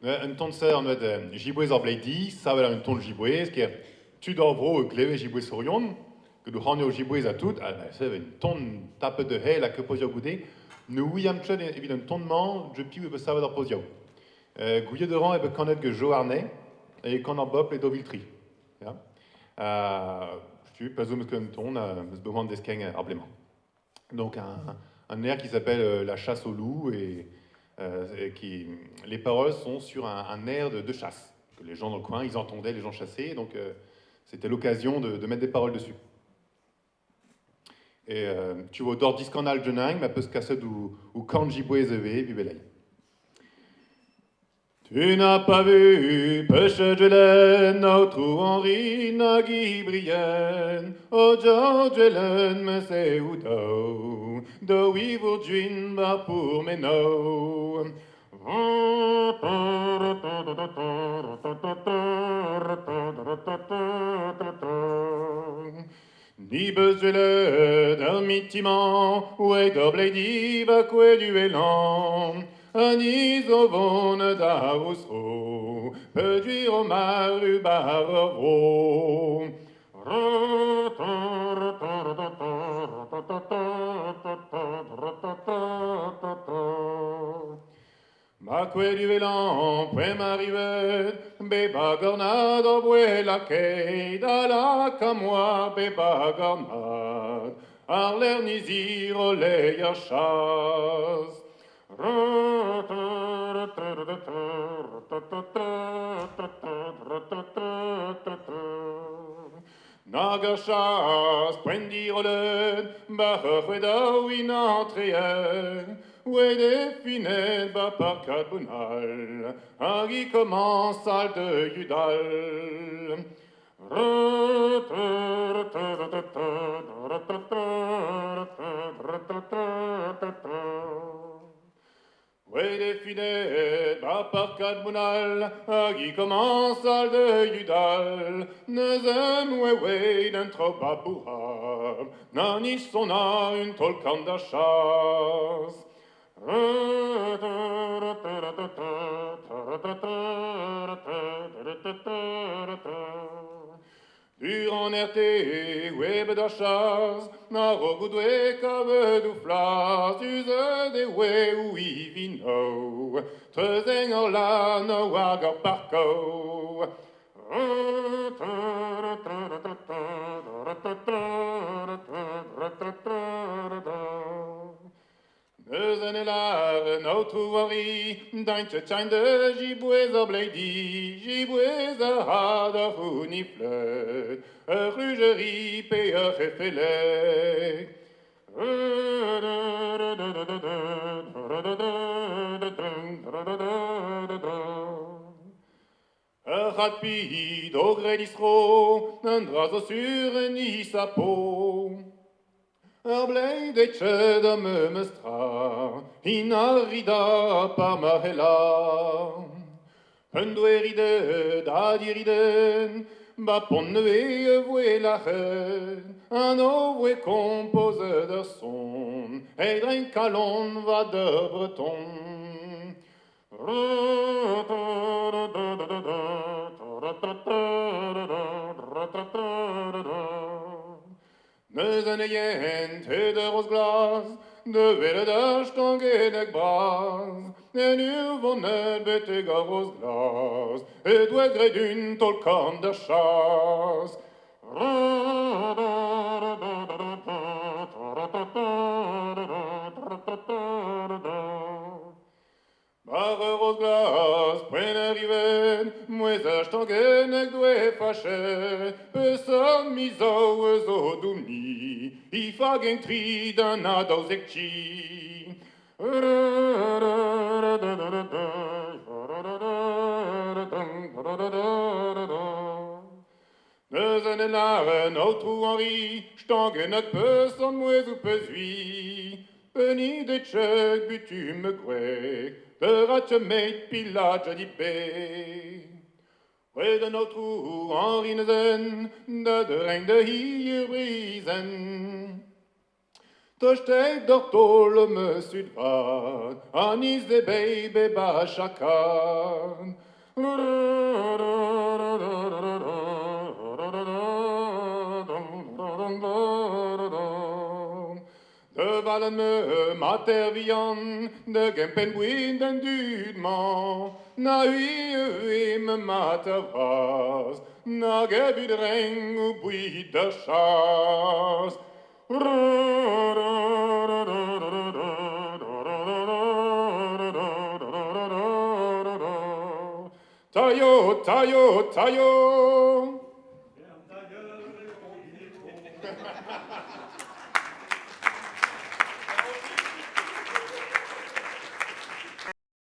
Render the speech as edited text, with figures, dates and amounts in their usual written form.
Un ton ser met jibouez ar bleidi, savel un ton jibouez, ker tu d'ar vro gleve jibouez orion, que du hanio jibouez a tout, c'est un ton tape de hel a que posio goude, ne ouiam tchad evit un ton man, je piou ebe savel ar posio. Gouillet de rang ebe kanet ge jo arne, et kan ar bop et do viltri. Ja? Tu pas zo meus ket un ton, meus bewan deskeng ar bleman. Donc un air qui s'appelle La chasse au loup et qui les paroles sont sur un air de chasse que les gens dans le coin ils entendaient les gens chasser donc c'était l'occasion de mettre des paroles dessus. Et tu vois d'or discanal jenang ma peus kasset ou kanji boezeve bibelai. Tu n'as pas vu pêche de laine, notre Henri Nagui Brienne, oh George Ellen, me c'est ou do we will dream pour mes no. Ni bezele d'un mitiment, ouais doble diva que du élan. Anis au von d'Ausro, peut dire au maru barro. Ma que du vélan, puis m'arrivait, béba gornade, boué la quai, la camois, béba gornade, ar l'air nizir, olé, ya chasse. Nagachas, prendirolen, barreda win entreen, oué définet, par carbonal, agi commence al de Judal. Ouais définet, par carbonal, agi commence al de Judal, nezem ouais d'un trop babouhab, nani sona une tolkan da chasse. Durant erte, web da chas, na rogoudwe kave du flas, uze de we oui vino, trezeng or la no wag or parco. Neus en elar, notre wari, daint tchain de jibouez ar bleidi, jibouez ar had ar huniflet, rugeri pe ar refelek. Rapide au gré distro, un drazo sur un isapo. Ar bleid etche da me mestra, in arida par ma hela. Un doueride da diriden, ba pon neveu voe la chen, un ovwe compose de son, et dren calon va de breton. Neus an eien te de roz glas, de vele da stangenek bras, en ur vonnet beteg a roz glas, et doe gredun tolkan da chas. Bar roz glas, pren arriven, mouez a stangenek doe fachet, peus an mizau eus o doumni, I fagen tri d'un adaoz ekti. Neus en elaren autrou Henri, stangenek peus an mouez ou peus hui, peni de tchek butu me gwek, de ratche meit pilage di be. Ouais de notre Henri Nezen, de rein de hier brisen. de steek der tolle me Südwand, an is de baby baschakan. De vallen me materian, de gempen winden dudman, na ui me materas, na gebi dreng u bui de chas. Tayo, tayo, tayo.